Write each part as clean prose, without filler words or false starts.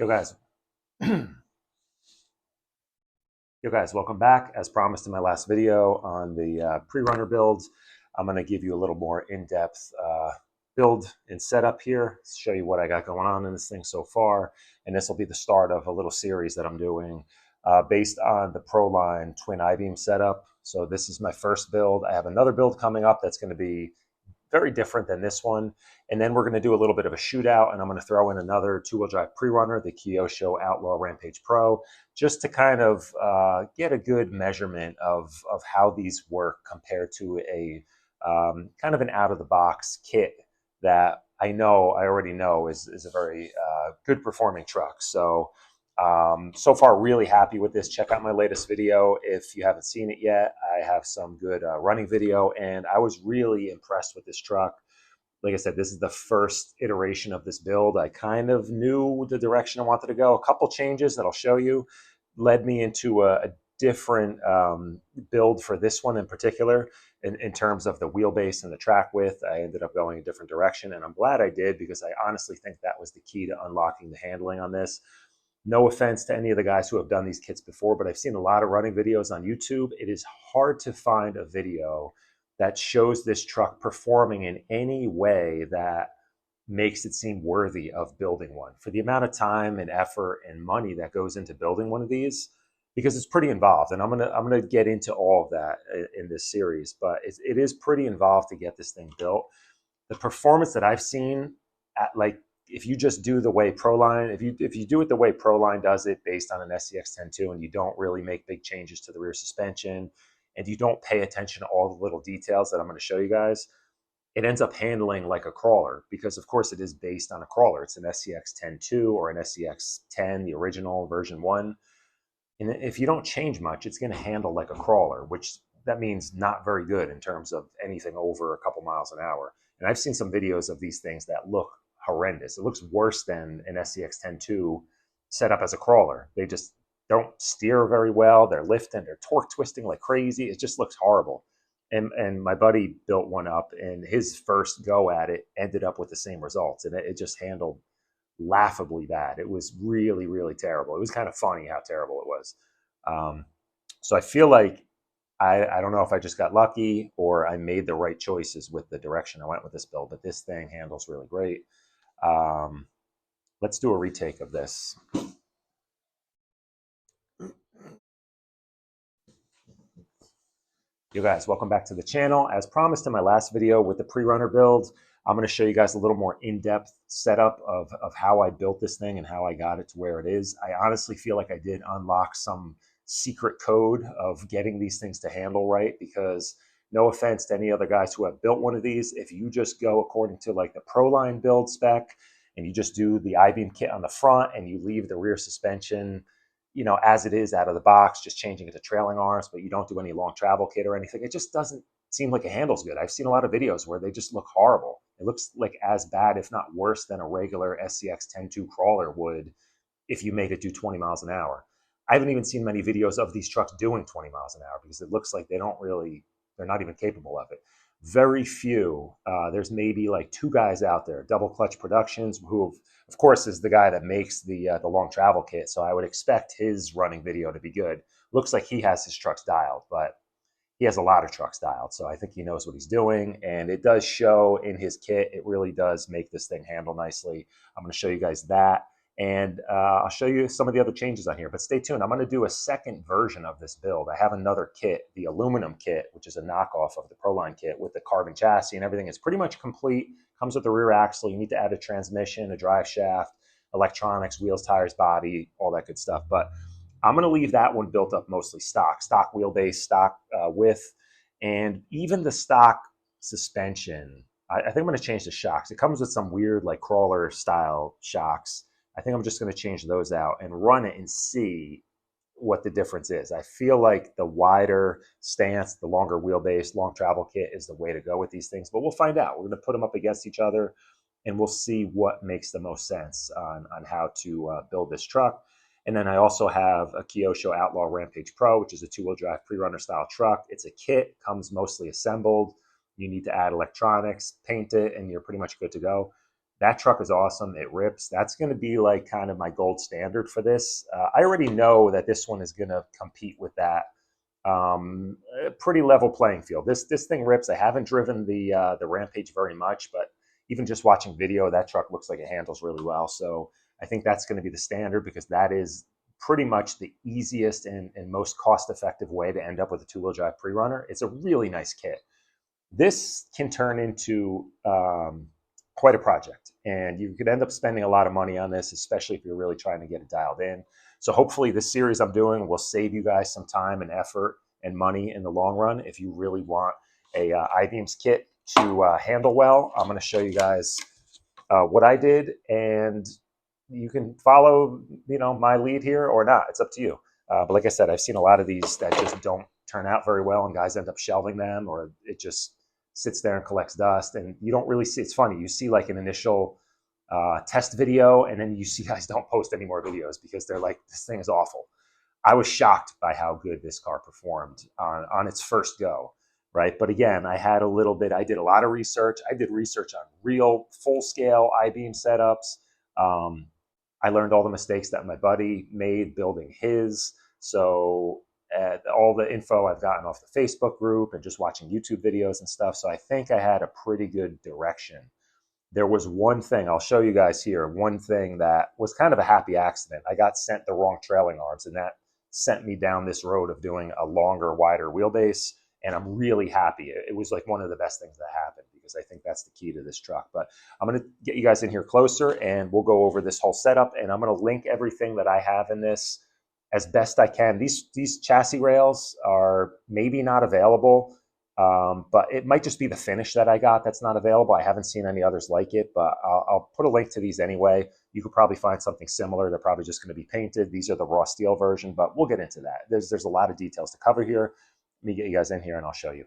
Yo guys, yo guys, welcome back. As promised in my last video on the pre-runner builds, I'm going to give you a little more in-depth build and setup here, show you what I got going on in this thing so far, and this will be the start of a little series that I'm doing based on the Proline twin I-beam setup. So this is my first build. I have another build coming up that's going to be very different than this one. And then we're going to do a little bit of a shootout, and I'm going to throw in another two-wheel drive pre-runner, the Kyosho Outlaw Rampage Pro, just to kind of get a good measurement of how these work compared to a kind of an out-of-the-box kit that I already know is a very good performing truck. So so far, really happy with this. Check out my latest video if you haven't seen it yet. I have some good running video, and I was really impressed with this truck. Like I said, this is the first iteration of this build. I kind of knew the direction I wanted to go. A couple changes that I'll show you led me into a different build for this one in particular. In terms of the wheelbase and the track width, I ended up going a different direction, and I'm glad I did because I honestly think that was the key to unlocking the handling on this. No offense to any of the guys who have done these kits before, but I've seen a lot of running videos on YouTube. It is hard to find a video that shows this truck performing in any way that makes it seem worthy of building one. For the amount of time and effort and money that goes into building one of these, because it's pretty involved, and I'm gonna get into all of that in this series, but it is pretty involved to get this thing built. The performance that I've seen at if you just do the way Proline, if you do it the way Proline does it based on an SCX-10.2 and you don't really make big changes to the rear suspension and you don't pay attention to all the little details that I'm going to show you guys, it ends up handling like a crawler because of course it is based on a crawler. It's an SCX-10.2 or an SCX-10, the original version 1. And if you don't change much, it's going to handle like a crawler, which that means not very good in terms of anything over a couple miles an hour. And I've seen some videos of these things that look horrendous. It looks worse than an SCX-10.2 set up as a crawler. They just don't steer very well. They're lifting, they're torque twisting like crazy. It just looks horrible. And my buddy built one up, and his first go at it ended up with the same results. And it just handled laughably bad. It was really, really terrible. It was kind of funny how terrible it was. So I feel like I don't know if I just got lucky or I made the right choices with the direction I went with this build, but this thing handles really great. Let's do a retake of this. You guys, welcome back to the channel. As promised in my last video with the pre-runner build, I'm going to show you guys a little more in-depth setup of how I built this thing and how I got it to where it is. I honestly feel like I did unlock some secret code of getting these things to handle right, because no offense to any other guys who have built one of these, if you just go according to like the Proline build spec and you just do the I-beam kit on the front and you leave the rear suspension, you know, as it is out of the box, just changing it to trailing arms, but you don't do any long travel kit or anything, it just doesn't seem like it handles good. I've seen a lot of videos where they just look horrible. It looks like as bad, if not worse, than a regular SCX-10.2 crawler would if you made it do 20 miles an hour. I haven't even seen many videos of these trucks doing 20 miles an hour because it looks like they're not even capable of it. Very few. There's maybe like 2 guys out there, Double Clutch Productions, who of course is the guy that makes the long travel kit. So I would expect his running video to be good. Looks like he has his trucks dialed, but he has a lot of trucks dialed. So I think he knows what he's doing. And it does show in his kit. It really does make this thing handle nicely. I'm going to show you guys that. And I'll show you some of the other changes on here, but stay tuned. I'm going to do a second version of this build. I have another kit, the aluminum kit, which is a knockoff of the Proline kit with the carbon chassis and everything. It's pretty much complete. Comes with the rear axle. You need to add a transmission, a drive shaft, electronics, wheels, tires, body, all that good stuff. But I'm going to leave that one built up mostly stock wheelbase, stock width, and even the stock suspension. I think I'm going to change the shocks. It comes with some weird like crawler style shocks. I think I'm just going to change those out and run it and see what the difference is. I feel like the wider stance, the longer wheelbase, long travel kit is the way to go with these things, but we'll find out. We're going to put them up against each other and we'll see what makes the most sense on how to build this truck. And then I also have a Kyosho Outlaw Rampage Pro, which is a 2-wheel drive pre-runner style truck. It's a kit, comes mostly assembled. You need to add electronics, paint it, and you're pretty much good to go. That truck is awesome. It rips. That's going to be like kind of my gold standard for this. I already know that this one is going to compete with that. A pretty level playing field. This thing rips. I haven't driven the Rampage very much, but even just watching video, that truck looks like it handles really well. So I think that's going to be the standard because that is pretty much the easiest and most cost-effective way to end up with a two-wheel drive pre-runner. It's a really nice kit. This can turn into quite a project, and you could end up spending a lot of money on this, especially if you're really trying to get it dialed in. So hopefully this series I'm doing will save you guys some time and effort and money in the long run if you really want a I-Beams kit to handle well. I'm going to show you guys what I did, and you can follow, my lead here or not. It's up to you. But like I said, I've seen a lot of these that just don't turn out very well, and guys end up shelving them, or it just sits there and collects dust, and you don't really see. It's funny. You see like an initial test video, and then you see guys don't post any more videos because they're like, this thing is awful. I was shocked by how good this car performed on its first go, right? But again, I did a lot of research. I did research on real full-scale I-beam setups. I learned all the mistakes that my buddy made building his. So all the info I've gotten off the Facebook group and just watching YouTube videos and stuff. So I think I had a pretty good direction. There was one thing, I'll show you guys here, one thing that was kind of a happy accident. I got sent the wrong trailing arms, and that sent me down this road of doing a longer, wider wheelbase. And I'm really happy. It was like one of the best things that happened because I think that's the key to this truck. But I'm going to get you guys in here closer and we'll go over this whole setup, and I'm going to link everything that I have in this as best I can. These chassis rails are maybe not available, but it might just be the finish that I got that's not available. I haven't seen any others like it, but I'll put a link to these anyway. You could probably find something similar. They're probably just going to be painted. These are the raw steel version, but we'll get into that. There's a lot of details to cover here. Let me get you guys in here and I'll show you.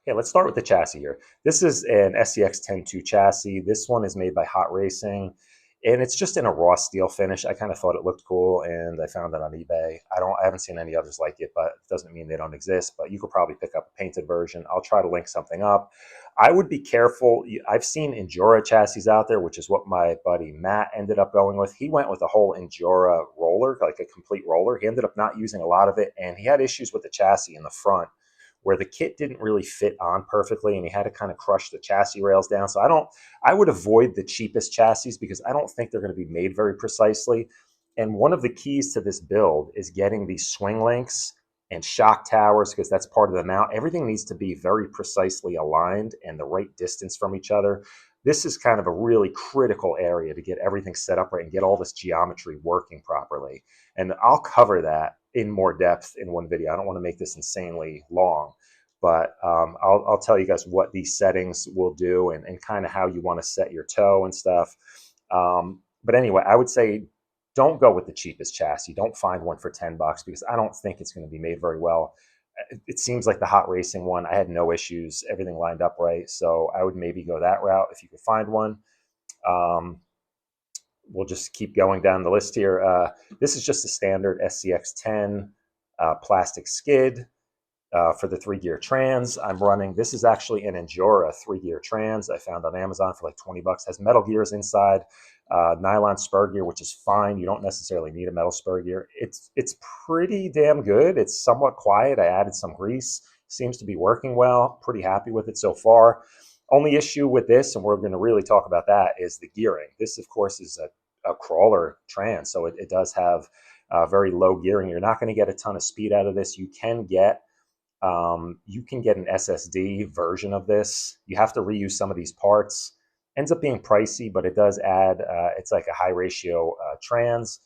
Okay, let's start with the chassis here. This is an SCX 10.2 chassis. This one is made by Hot Racing, and it's just in a raw steel finish. I kind of thought it looked cool, and I found it on eBay. I haven't seen any others like it, but it doesn't mean they don't exist. But you could probably pick up a painted version. I'll try to link something up. I would be careful. I've seen Endura chassis out there, which is what my buddy Matt ended up going with. He went with a whole Endura roller, like a complete roller. He ended up not using a lot of it, and he had issues with the chassis in the front where the kit didn't really fit on perfectly, and he had to kind of crush the chassis rails down. So I would avoid the cheapest chassis because I don't think they're going to be made very precisely. And one of the keys to this build is getting these swing links and shock towers, because that's part of the mount. Everything needs to be very precisely aligned and the right distance from each other. This is kind of a really critical area to get everything set up right and get all this geometry working properly. And I'll cover that in more depth in one video. I don't want to make this insanely long, but I'll tell you guys what these settings will do and kind of how you want to set your toe and stuff. But anyway, I would say don't go with the cheapest chassis. Don't find one for $10 because I don't think it's going to be made very well. It seems like the Hot Racing one, I had no issues. Everything lined up right. So I would maybe go that route if you could find one. We'll just keep going down the list here. This is just a standard SCX 10 plastic skid for the 3-gear trans. I'm running, this is actually an Endura 3-gear trans I found on Amazon for like 20 bucks. Has metal gears inside, nylon spur gear, which is fine. You don't necessarily need a metal spur gear. It's pretty damn good. It's somewhat quiet. I added some grease. Seems to be working well. Pretty happy with it so far. Only issue with this, and we're going to really talk about that, is the gearing. This, of course, is a crawler trans, so it does have very low gearing. You're not going to get a ton of speed out of this. You can get an SSD version of this. You have to reuse some of these parts. Ends up being pricey, but it does add, it's like a high ratio trans.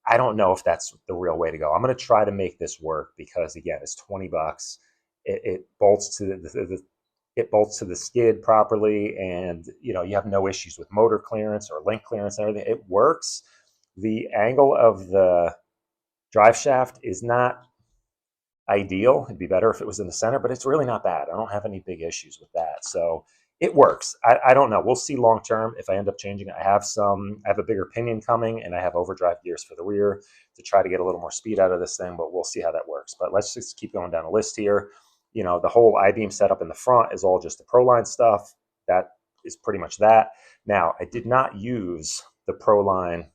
I don't know if that's the real way to go. I'm going to try to make this work because, again, it's 20 bucks. It bolts to it bolts to the skid properly, and you have no issues with motor clearance or link clearance and everything. It works. The angle of the drive shaft is not ideal. It'd be better if it was in the center, but it's really not bad. I don't have any big issues with that. So it works. I don't know. We'll see long term if I end up changing it. I have a bigger pinion coming, and I have overdrive gears for the rear to try to get a little more speed out of this thing, but we'll see how that works. But let's just keep going down the list here. The whole I-beam setup in the front is all just the Proline stuff. That is pretty much that. Now, I did not use the Proline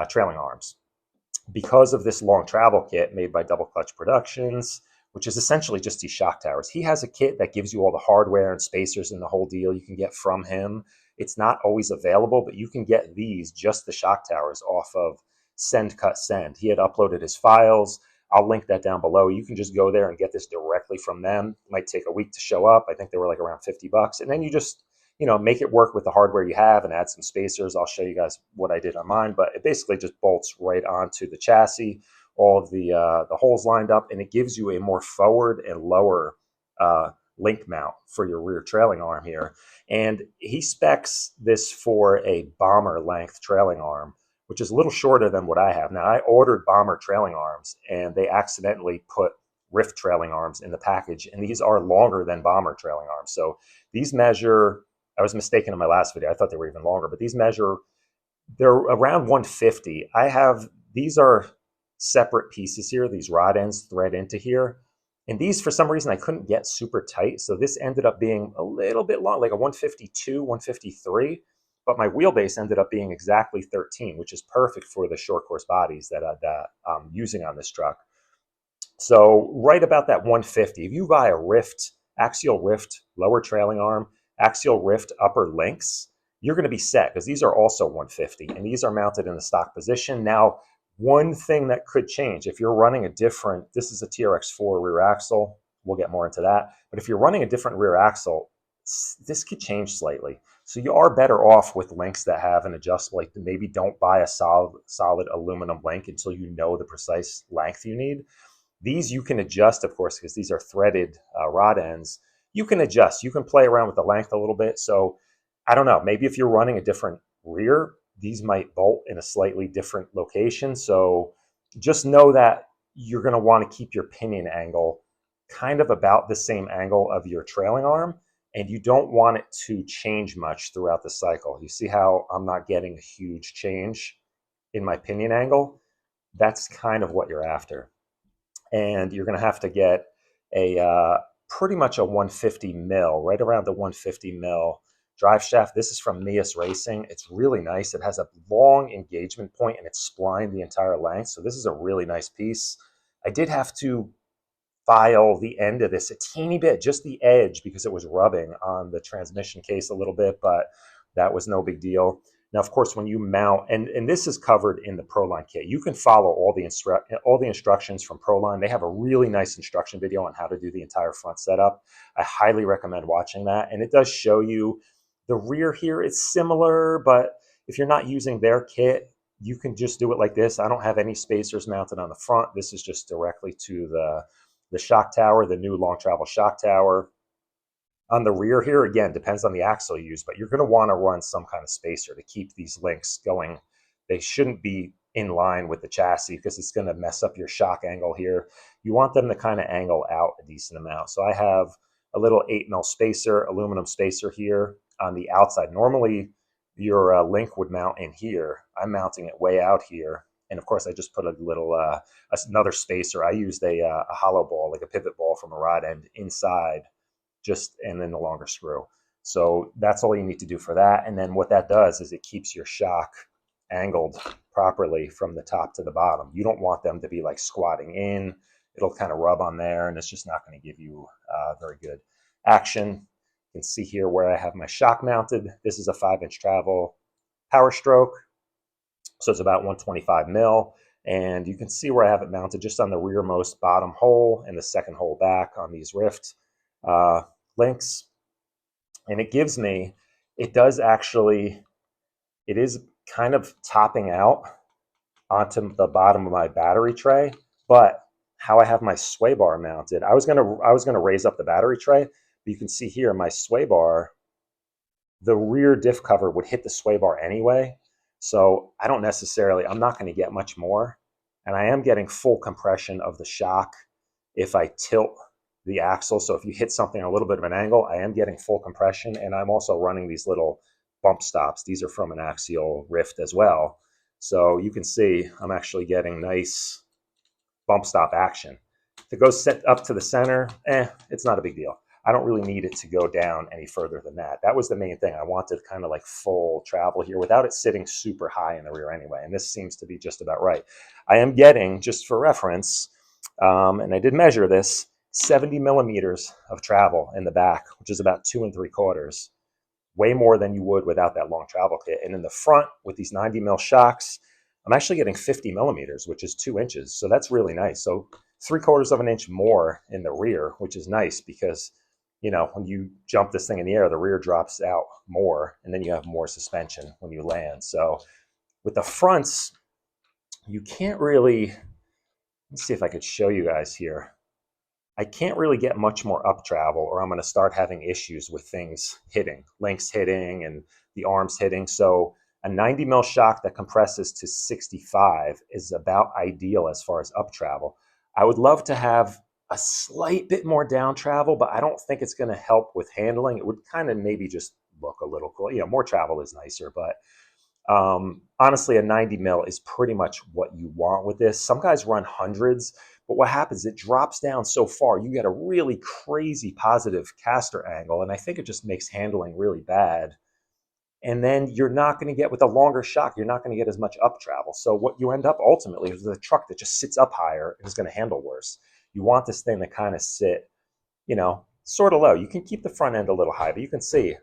trailing arms because of this long travel kit made by Double Clutch Productions, which is essentially just these shock towers. He has a kit that gives you all the hardware and spacers and the whole deal you can get from him. It's not always available, but you can get these, just the shock towers, off of Send Cut Send. He had uploaded his files. I'll link that down below. You can just go there and get this directly from them. It might take a week to show up. I think they were like around $50. And then you just, make it work with the hardware you have and add some spacers. I'll show you guys what I did on mine, but it basically just bolts right onto the chassis, all of the holes lined up, and it gives you a more forward and lower link mount for your rear trailing arm here. And he specs this for a bomber length trailing arm, which is a little shorter than what I have. Now, I ordered bomber trailing arms, and they accidentally put Ryft trailing arms in the package, and these are longer than bomber trailing arms. So these measure, I was mistaken in my last video, I thought they were even longer, but these measure, they're around 150. These are separate pieces here, these rod ends thread into here. And these, for some reason, I couldn't get super tight. So this ended up being a little bit long, like a 152, 153. But my wheelbase ended up being exactly 13, which is perfect for the short course bodies that I'm using on this truck. So right about that 150, if you buy a Ryft, axial Ryft lower trailing arm, axial Ryft upper links, you're going to be set, because these are also 150, and these are mounted in the stock position. Now, one thing that could change, if you're running a different, this is a TRX4 rear axle, we'll get more into that, but if you're running a different rear axle, this could change slightly. So you are better off with links that have an adjustable, like maybe don't buy a solid aluminum link until you know the precise length you need. These you can adjust, of course, because these are threaded rod ends. You can adjust, you can play around with the length a little bit. So I don't know, maybe if you're running a different rear, these might bolt in a slightly different location. So just know that you're going to want to keep your pinion angle kind of about the same angle of your trailing arm, and you don't want it to change much throughout the cycle. You see how I'm not getting a huge change in my pinion angle? That's kind of what you're after. And you're going to have to get a pretty much a 150 mil, right around the 150 mil Driveshaft. This is from Mias Racing. It's really nice. It has a long engagement point, and it's splined the entire length. So this is a really nice piece. I did have to file the end of this a teeny bit, just the edge, because it was rubbing on the transmission case a little bit, but that was no big deal. Now, of course, when you mount, and this is covered in the Proline kit, you can follow all the instructions from Proline. They have a really nice instruction video on how to do the entire front setup. I highly recommend watching that, and it does show you the rear here. It's similar, but if you're not using their kit, you can just do it like this. I don't have any spacers mounted on the front. This is just directly to the shock tower, the new long travel shock tower. On the rear here, again, depends on the axle you use, but you're going to want to run some kind of spacer to keep these links going. They shouldn't be in line with the chassis because it's going to mess up your shock angle here. You want them to kind of angle out a decent amount. So I have a little 8 mil spacer, aluminum spacer here on the outside. Normally, your link would mount in here. I'm mounting it way out here. And of course, I just put a little, another spacer. I used a hollow ball, like a pivot ball from a rod end inside, and then the longer screw. So that's all you need to do for that. And then what that does is it keeps your shock angled properly from the top to the bottom. You don't want them to be like squatting in. It'll kind of rub on there, and it's just not going to give you very good action. You can see here where I have my shock mounted. This is a 5-inch travel power stroke. So it's about 125 mil. And you can see where I have it mounted just on the rearmost bottom hole and the second hole back on these Ryft links. And it gives me, it is kind of topping out onto the bottom of my battery tray, but how I have my sway bar mounted, I was gonna raise up the battery tray, but you can see here my sway bar, the rear diff cover would hit the sway bar anyway. So I'm not going to get much more. And I am getting full compression of the shock if I tilt the axle. So if you hit something at a little bit of an angle, I am getting full compression. And I'm also running these little bump stops. These are from an axial Ryft as well. So you can see I'm actually getting nice bump stop action. To go set up to the center, it's not a big deal. I don't really need it to go down any further than that. That was the main thing. I wanted kind of like full travel here without it sitting super high in the rear anyway. And this seems to be just about right. I am getting, just for reference, and I did measure this, 70 millimeters of travel in the back, which is about 2 3/4, way more than you would without that long travel kit. And in the front with these 90 mil shocks, I'm actually getting 50 millimeters, which is 2 inches. So that's really nice. So 3/4 of an inch more in the rear, which is nice because, you know, when you jump this thing in the air, the rear drops out more, and then you have more suspension when you land. So with the fronts, you can't really, let's see if I could show you guys here. I can't really get much more up travel, or I'm going to start having issues with things hitting, links hitting and the arms hitting. So a 90 mil shock that compresses to 65 is about ideal as far as up travel. I would love to have a slight bit more down travel, but I don't think it's going to help with handling. It would kind of maybe just look a little cool. You know, more travel is nicer, but honestly, a 90 mil is pretty much what you want with this. Some guys run hundreds, but what happens, it drops down so far, you get a really crazy positive caster angle, and I think it just makes handling really bad. And then you're not going to get, with a longer shock, you're not going to get as much up travel. So what you end up ultimately is a truck that just sits up higher and is going to handle worse. You want this thing to kind of sit, you know, sort of low. You can keep the front end a little high, but you can see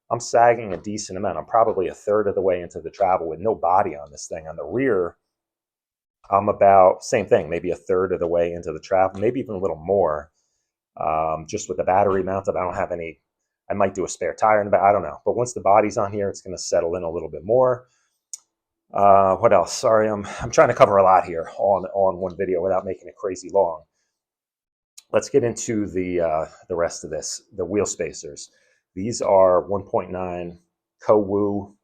I'm sagging a decent amount. I'm probably a third of the way into the travel with no body on this thing. On the rear, I'm about, same thing, maybe a third of the way into the travel, maybe even a little more. Just with the battery mounted, I don't have any, I might do a spare tire in the back, I don't know. But once the body's on here, it's going to settle in a little bit more. What else? Sorry, I'm trying to cover a lot here on one video without making it crazy long. Let's get into the rest of this, the wheel spacers. These are 1.9 Kowu,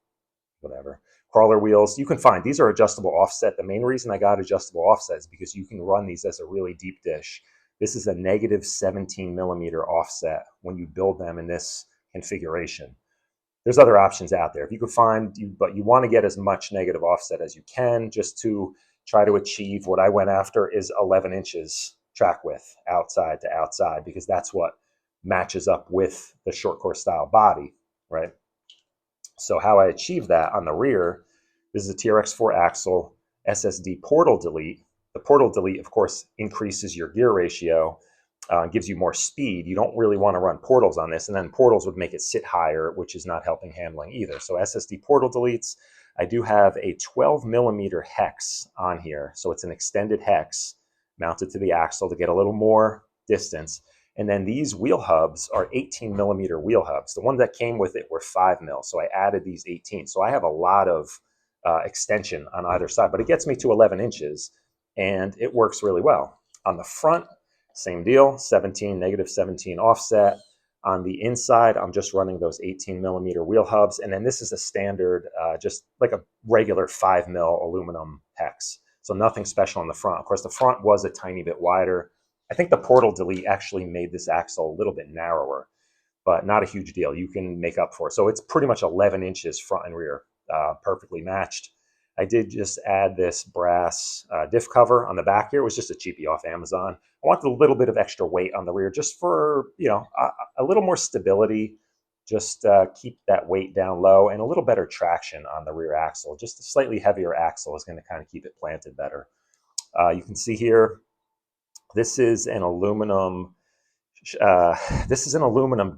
whatever, crawler wheels. You can find, these are adjustable offset. The main reason I got adjustable offset is because you can run these as a really deep dish. This is a negative 17 millimeter offset when you build them in this configuration. There's other options out there if you could find, but you want to get as much negative offset as you can just to try to achieve what I went after is 11 inches track width outside to outside, because that's what matches up with the short course style body, right? So how I achieve that on the rear, this is a TRX4 axle SSD portal delete. The portal delete, of course, increases your gear ratio, gives you more speed. You don't really want to run portals on this, and then portals would make it sit higher, which is not helping handling either. So SSD portal deletes. I do have a 12 millimeter hex on here. So it's an extended hex mounted to the axle to get a little more distance. And then these wheel hubs are 18 millimeter wheel hubs. The ones that came with it were 5 mil. So I added these 18. So I have a lot of extension on either side, but it gets me to 11 inches and it works really well. On the front, same deal, 17, negative 17 offset. On the inside, I'm just running those 18 millimeter wheel hubs. And then this is a standard, just like a regular 5 mil aluminum hex. So nothing special on the front. Of course, the front was a tiny bit wider. I think the portal delete actually made this axle a little bit narrower, but not a huge deal. You can make up for it. So it's pretty much 11 inches front and rear, perfectly matched. I did just add this brass diff cover on the back here. It was just a cheapie off Amazon. I wanted a little bit of extra weight on the rear just for, you know, a little more stability, just keep that weight down low, and a little better traction on the rear axle. Just a slightly heavier axle is going to kind of keep it planted better. You can see here, this is an aluminum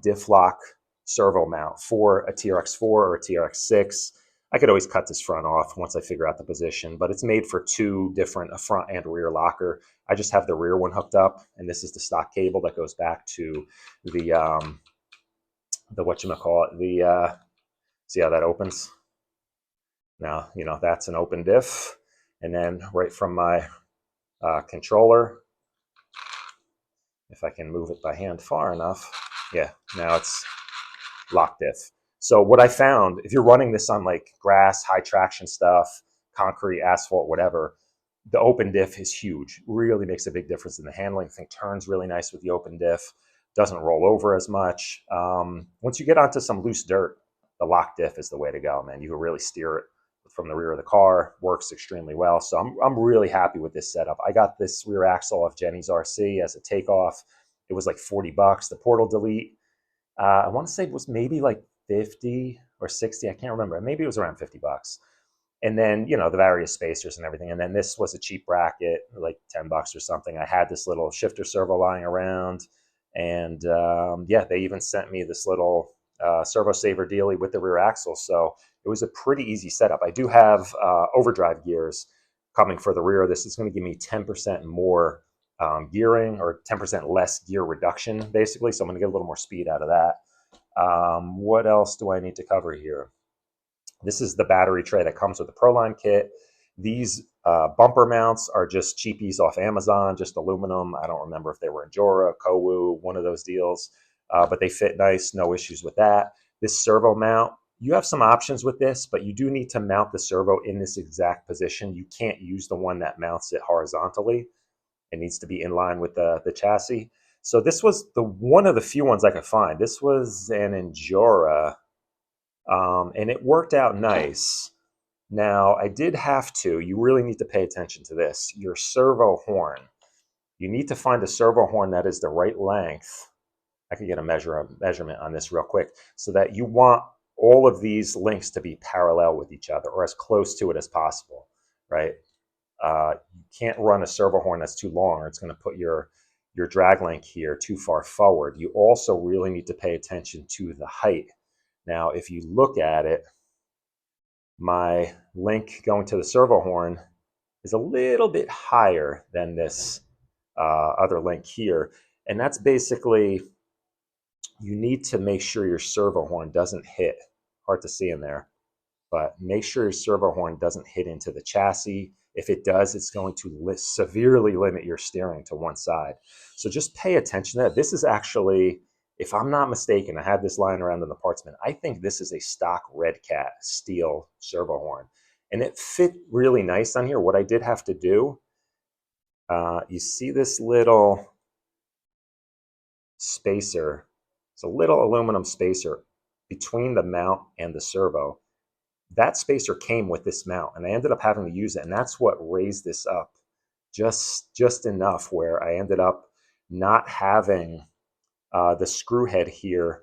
diff lock servo mount for a TRX4 or a TRX6. I could always cut this front off once I figure out the position, but it's made for two different, a front and rear locker. I just have the rear one hooked up, and this is the stock cable that goes back to the whatchamacallit, see how that opens? Now, you know, that's an open diff. And then right from my controller, if I can move it by hand far enough, yeah, now it's lock diff. So what I found, if you're running this on like grass, high traction stuff, concrete, asphalt, whatever, the open diff is huge. Really makes a big difference in the handling. I think turns really nice with the open diff. Doesn't roll over as much. Once you get onto some loose dirt, the lock diff is the way to go, man. You can really steer it from the rear of the car. Works extremely well. So I'm really happy with this setup. I got this rear axle off Jenny's RC as a takeoff. it was like 40 bucks. The portal delete, I want to say it was maybe like 50 or 60. I can't remember. Maybe it was around 50 bucks. And then, you know, the various spacers and everything. And then this was a cheap bracket, like 10 bucks or something. I had this little shifter servo lying around. And yeah, they even sent me this little servo saver dealie with the rear axle. So it was a pretty easy setup. I do have overdrive gears coming for the rear. This is going to give me 10% more gearing, or 10% less gear reduction, basically. So I'm going to get a little more speed out of that. What else do I need to cover here? This is the battery tray that comes with the Proline kit. These bumper mounts are just cheapies off Amazon, just aluminum. I don't remember if they were Endura, Kowu, one of those deals, but they fit nice, no issues with that. This servo mount, you have some options with this, but you do need to mount the servo in this exact position. You can't use the one that mounts it horizontally. It needs to be in line with the chassis. So this was one of the few ones I could find. This was an Endura, and it worked out nice. Now, I did have to, you really need to pay attention to this, your servo horn. You need to find a servo horn that is the right length. I could get a measurement on this real quick, so that you want all of these links to be parallel with each other, or as close to it as possible, right? You can't run a servo horn that's too long, or it's going to put your drag link here too far forward. You also really need to pay attention to the height. Now, if you look at it, my link going to the servo horn is a little bit higher than this other link here. And that's basically, you need to make sure your servo horn doesn't hit, hard to see in there, but make sure your servo horn doesn't hit into the chassis. If it does, it's going to severely limit your steering to one side. So just pay attention to that. This is actually, if I'm not mistaken, I had this lying around in the parts bin. I think this is a stock Red Cat steel servo horn. And it fit really nice on here. What I did have to do, you see this little spacer. It's a little aluminum spacer between the mount and the servo. That spacer came with this mount, and I ended up having to use it. And that's what raised this up just enough where I ended up not having the screw head here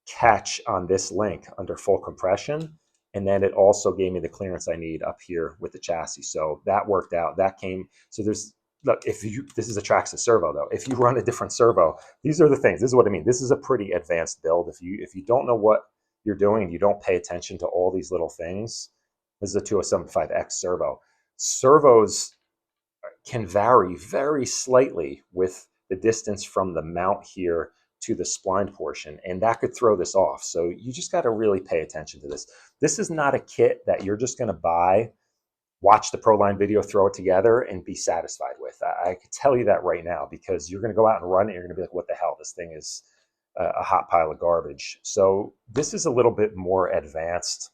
catch on this link under full compression. And then it also gave me the clearance I need up here with the chassis. So that worked out. That came, so there's, look, this is a Traxxas servo though. If you run a different servo, these are the things. This is what I mean. This is a pretty advanced build. If you don't know what you're doing and you don't pay attention to all these little things, this is a 2075X servo. Servos can vary very slightly with the distance from the mount here to the spline portion, and that could throw this off. So you just got to really pay attention to this. This is not a kit that you're just going to buy, watch the Proline video, throw it together, and be satisfied with. I can tell you that right now, because you're going to go out and run it, and you're going to be like, what the hell? This thing is a hot pile of garbage. So this is a little bit more advanced.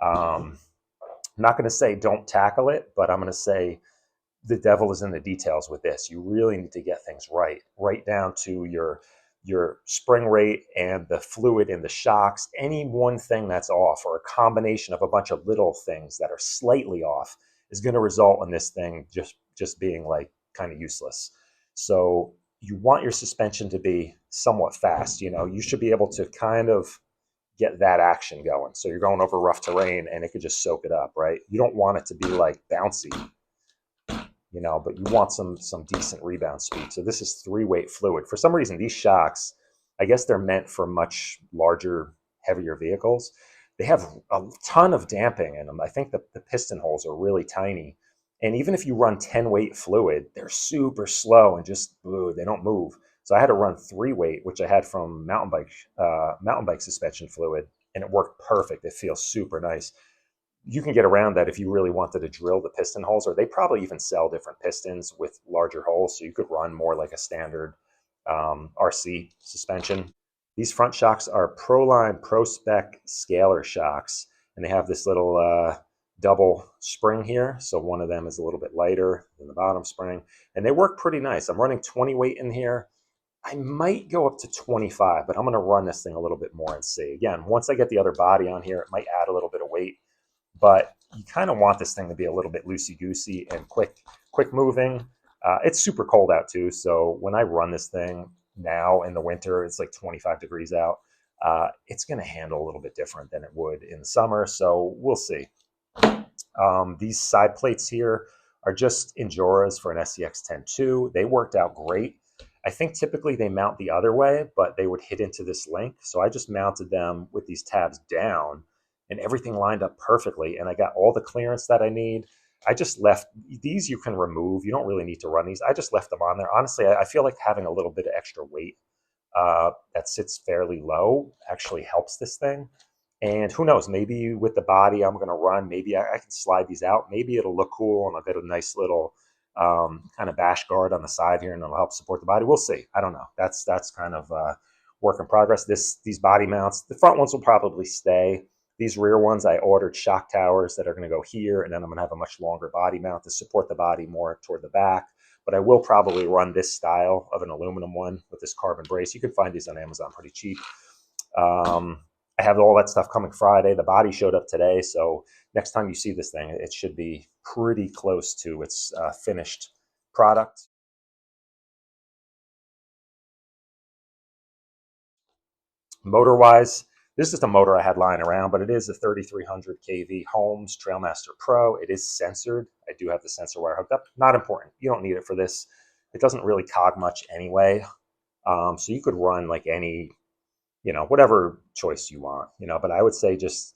I'm not going to say don't tackle it, but I'm going to say the devil is in the details with this. You really need to get things right down to your spring rate and the fluid in the shocks. Any one thing that's off, or a combination of a bunch of little things that are slightly off, is going to result in this thing just being like kind of useless. So you want your suspension to be somewhat fast. You know, you should be able to kind of get that action going. So you're going over rough terrain and it could just soak it up, right? You don't want it to be like bouncy, you know, but you want some decent rebound speed. So this is 3-weight fluid. For some reason, these shocks, I guess they're meant for much larger, heavier vehicles. They have a ton of damping in them. I think the piston holes are really tiny. And even if you run 10-weight fluid, they're super slow and just, they don't move. So I had to run 3-weight, which I had from mountain bike suspension fluid, and it worked perfect. It feels super nice. You can get around that if you really wanted to drill the piston holes, or they probably even sell different pistons with larger holes, so you could run more like a standard RC suspension. These front shocks are Proline Pro Spec Scalar shocks, and they have this little double spring here, so one of them is a little bit lighter than the bottom spring, and they work pretty nice. I'm running 20 weight in here. I might go up to 25, but I'm going to run this thing a little bit more and see. Again, once I get the other body on here, it might add a little bit of weight, but you kind of want this thing to be a little bit loosey-goosey and quick moving. It's super cold out too, so when I run this thing, now in the winter, it's like 25 degrees out. It's going to handle a little bit different than it would in the summer. So we'll see. These side plates here are just Enduras for an SCX-10-2. They worked out great. I think typically they mount the other way, but they would hit into this link. So I just mounted them with these tabs down and everything lined up perfectly. And I got all the clearance that I need. I just left these, you can remove. You don't really need to run these. I just left them on there. Honestly, I feel like having a little bit of extra weight that sits fairly low actually helps this thing. And who knows, maybe with the body I'm going to run, maybe I can slide these out. Maybe it'll look cool and I'll get a nice little kind of bash guard on the side here and it'll help support the body. We'll see. I don't know. That's kind of work in progress. These body mounts, the front ones will probably stay. These rear ones, I ordered shock towers that are going to go here, and then I'm going to have a much longer body mount to support the body more toward the back. But I will probably run this style of an aluminum one with this carbon brace. You can find these on Amazon pretty cheap. I have all that stuff coming Friday. The body showed up today, so next time you see this thing, it should be pretty close to its finished product. Motor-wise, this is just a motor I had lying around, but it is a 3300 kV Holmes Trailmaster Pro. It is censored. I do have the sensor wire hooked up. Not important. You don't need it for this. It doesn't really cog much anyway. So you could run like any, whatever choice you want, but I would say just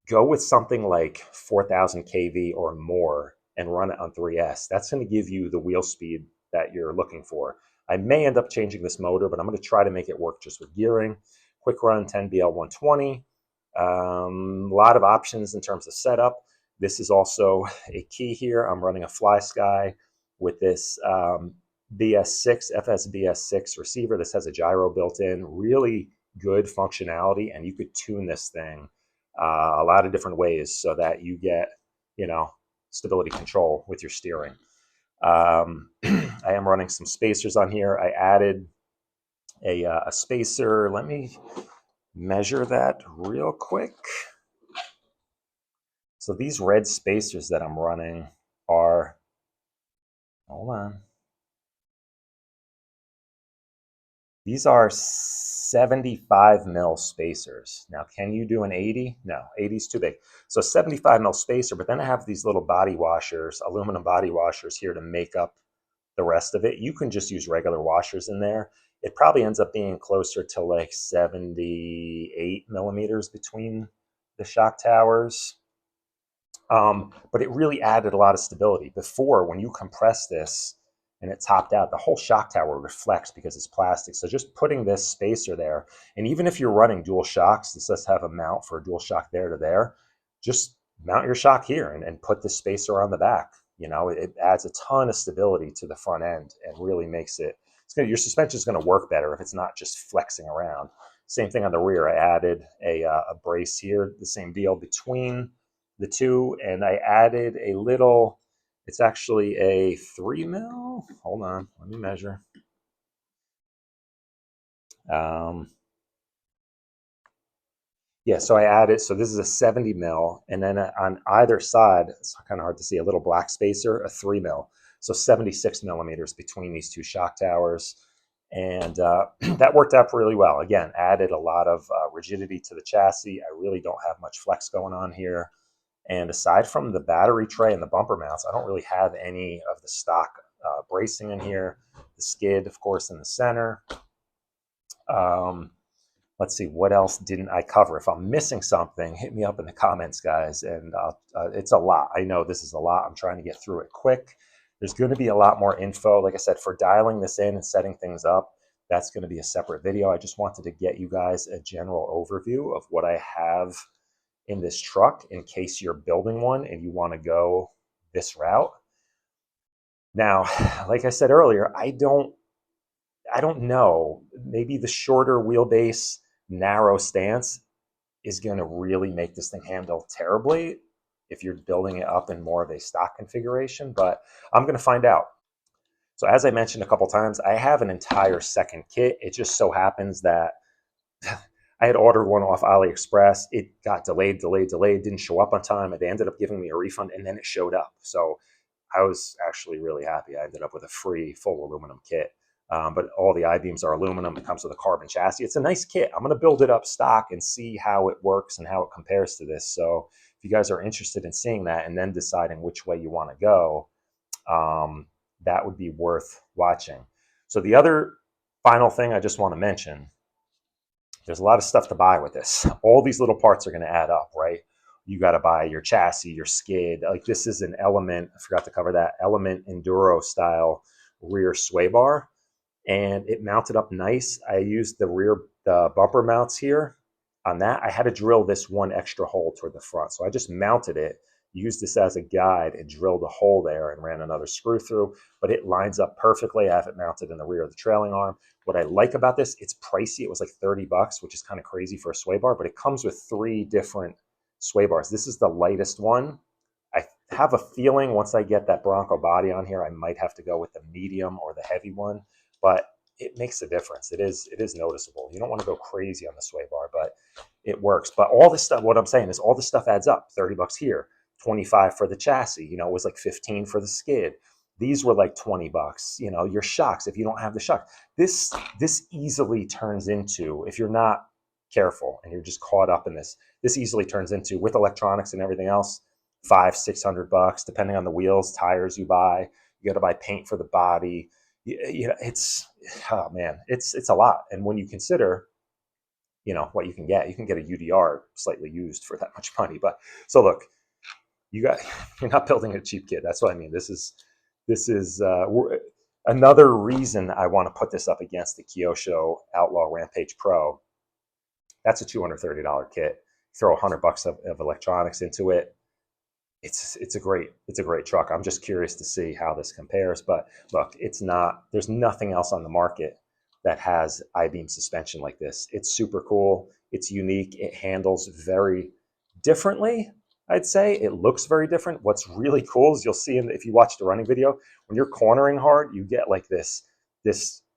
go with something like 4000 kV or more and run it on 3S. That's going to give you the wheel speed that you're looking for. I may end up changing this motor, but I'm going to try to make it work just with gearing. Quick run 10BL120. A lot of options in terms of setup. This is also a key here. I'm running a FlySky with this BS6, FS-BS6 receiver. This has a gyro built in, really good functionality, and you could tune this thing a lot of different ways so that you get, stability control with your steering. I am running some spacers on here. I added a spacer. Let me measure that real quick. So these red spacers that I'm running are, hold on. These are 75 mil spacers. Now, can you do an 80? No, 80 is too big. So 75 mil spacer, but then I have these little body washers, aluminum body washers here to make up the rest of it. You can just use regular washers in there. It probably ends up being closer to like 78 millimeters between the shock towers. But it really added a lot of stability. Before, when you compress this and it topped out, the whole shock tower reflects because it's plastic. So just putting this spacer there, and even if you're running dual shocks, this does have a mount for a dual shock there to there, just mount your shock here and put this spacer on the back. It adds a ton of stability to the front end and really makes it, your suspension is going to work better if it's not just flexing around. Same thing on the rear. I added a brace here, the same deal between the two, and I added a little, it's actually a 3 mil. Hold on, let me measure. Yeah, so I added, so this is a 70 mil, and then on either side, it's kind of hard to see, a little black spacer, a 3 mil. So 76 millimeters between these two shock towers. And that worked out really well. Again, added a lot of rigidity to the chassis. I really don't have much flex going on here. And aside from the battery tray and the bumper mounts, I don't really have any of the stock bracing in here. The skid, of course, in the center. Let's see, what else didn't I cover? If I'm missing something, hit me up in the comments, guys. And it's a lot. I know this is a lot. I'm trying to get through it quick. There's going to be a lot more info. Like I said, for dialing this in and setting things up, that's going to be a separate video. I just wanted to get you guys a general overview of what I have in this truck in case you're building one and you want to go this route. Now, like I said earlier, I don't know. Maybe the shorter wheelbase, narrow stance is going to really make this thing handle terribly if you're building it up in more of a stock configuration, but I'm going to find out. So as I mentioned a couple times, I have an entire second kit. It just so happens that I had ordered one off AliExpress. It got delayed, didn't show up on time. They ended up giving me a refund, and then it showed up. So I was actually really happy. I ended up with a free full aluminum kit. but all the I-beams are aluminum. It comes with a carbon chassis. It's a nice kit. I'm going to build it up stock and see how it works and how it compares to this. So if you guys are interested in seeing that and then deciding which way you want to go, that would be worth watching. So the other final thing I just want to mention, there's a lot of stuff to buy with this. All these little parts are going to add up, right? You got to buy your chassis, your skid. Like this is an Element, I forgot to cover that, Element Enduro style rear sway bar. And it mounted up nice. I used the bumper mounts here. On that, I had to drill this one extra hole toward the front. So I just mounted it, used this as a guide, and drilled a hole there and ran another screw through, but it lines up perfectly. I have it mounted in the rear of the trailing arm. What I like about this, it's pricey. It was like 30 bucks, which is kind of crazy for a sway bar, but it comes with 3 different sway bars. This is the lightest one. I have a feeling once I get that Bronco body on here, I might have to go with the medium or the heavy one, but it makes a difference. It is noticeable. You don't want to go crazy on the sway bar, but it works. But all this stuff, what I'm saying is all this stuff adds up. 30 bucks here, 25 for the chassis. You know, it was like 15 for the skid. These were like 20 bucks. You know, your shocks, if you don't have the shock. This easily turns into, if you're not careful and you're just caught up in this easily turns into, with electronics and everything else, $500-600 bucks, depending on the wheels, tires you buy. You got to buy paint for the body. You know, it's, oh man, it's a lot. And when you consider, you know, what you can get a UDR slightly used for that much money. But so look, you're not building a cheap kit. That's what I mean. This is another reason I want to put this up against the Kyosho Outlaw Rampage Pro. That's a $230 kit. Throw $100 of electronics into it. It's a great truck. I'm just curious to see how this compares. But look, there's nothing else on the market that has I-beam suspension like this. It's super cool. It's unique. It handles very differently, I'd say. It looks very different. What's really cool is you'll see if you watch the running video, when you're cornering hard, you get like this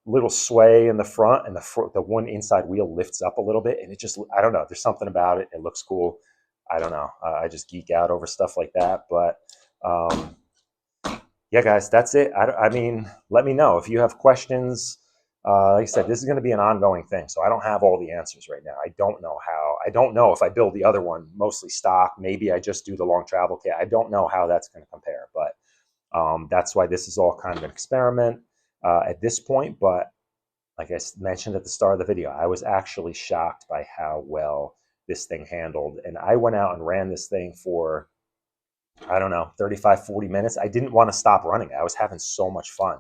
little sway in the front, and the one inside wheel lifts up a little bit, and it just, I don't know, there's something about it. It looks cool. I don't know. I just geek out over stuff like that. But yeah, guys, that's it. I mean, let me know if you have questions. Like I said, this is going to be an ongoing thing, so I don't have all the answers right now. I don't know how. I don't know if I build the other one mostly stock. Maybe I just do the long travel kit. I don't know how that's going to compare, but that's why this is all kind of an experiment at this point. But like I mentioned at the start of the video, I was actually shocked by how well this thing handled. And I went out and ran this thing for, I don't know, 35-40 minutes. I didn't want to stop running it. I was having so much fun.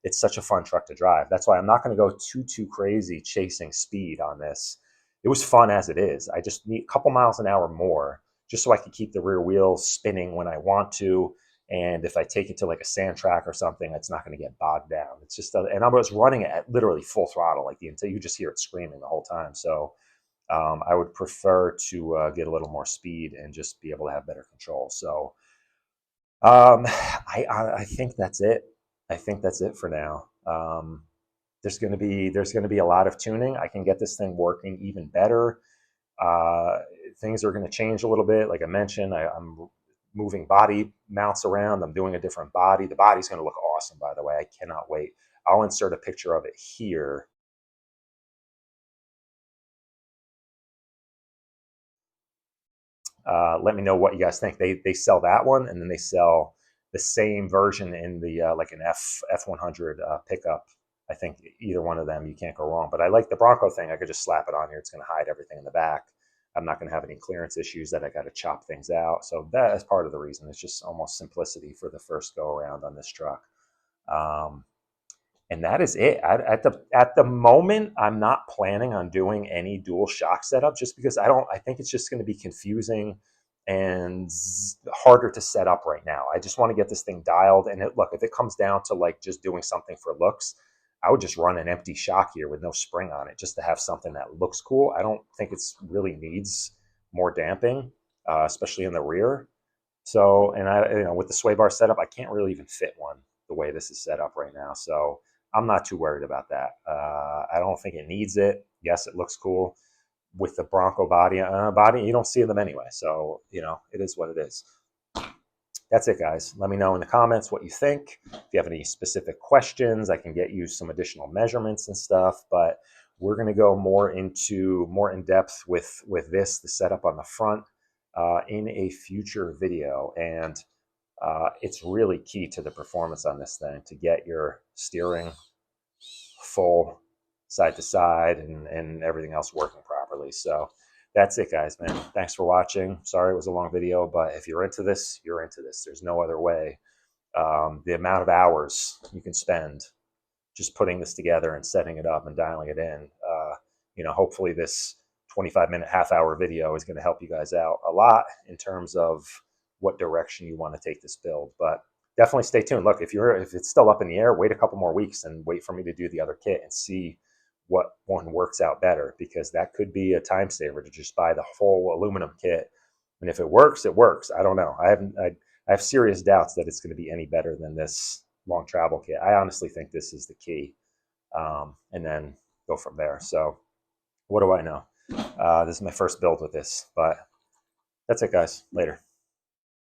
It's such a fun truck to drive. That's why I'm not going to go too crazy chasing speed on this. It was fun as it is. I just need a couple miles an hour more just so I can keep the rear wheels spinning when I want to. And if I take it to like a sand track or something, it's not going to get bogged down. It's just, and I was running it at literally full throttle, like until you just hear it screaming the whole time. So I would prefer to get a little more speed and just be able to have better control. So I think that's it. I think that's it for now. There's going to be a lot of tuning. I can get this thing working even better. Things are going to change a little bit. Like I mentioned, I'm moving body mounts around. I'm doing a different body. The body's going to look awesome, by the way. I cannot wait. I'll insert a picture of it here. Let me know what you guys think. They sell that one, and then they sell the same version in the like an F100 pickup. I think either one of them, you can't go wrong. But I like the Bronco thing. I could just slap it on here. It's going to hide everything in the back. I'm not going to have any clearance issues that I got to chop things out. So that is part of the reason. It's just almost simplicity for the first go around on this truck. And that is it. At the moment, I'm not planning on doing any dual shock setup just because I think it's just going to be confusing and harder to set up right now. I just want to get this thing dialed. And look, if it comes down to like just doing something for looks, I would just run an empty shock here with no spring on it just to have something that looks cool. I don't think it's really needs more damping, especially in the rear. So, and with the sway bar setup, I can't really even fit one the way this is set up right now. So I'm not too worried about that. I don't think it needs it. Yes, it looks cool with the Bronco body. You don't see them anyway. So, it is what it is. that's it, guys. Let me know in the comments what you think. If you have any specific questions, I can get you some additional measurements and stuff, but we're going to go more in depth with the setup on the front in a future video. And it's really key to the performance on this thing to get your steering full side to side and everything else working properly. So that's it, guys, man. Thanks for watching. Sorry it was a long video, but if you're into this, you're into this. There's no other way. The amount of hours you can spend just putting this together and setting it up and dialing it in, hopefully this 25-minute, half-hour video is going to help you guys out a lot in terms of what direction you want to take this build. But definitely stay tuned. Look, if it's still up in the air, wait a couple more weeks and wait for me to do the other kit and see what one works out better, because that could be a time saver to just buy the whole aluminum kit. And if it works, it works. I don't know. I have serious doubts that it's going to be any better than this long travel kit. I honestly think this is the key, and then go from there. So what do I know? This is my first build with this, but that's it, guys. Later.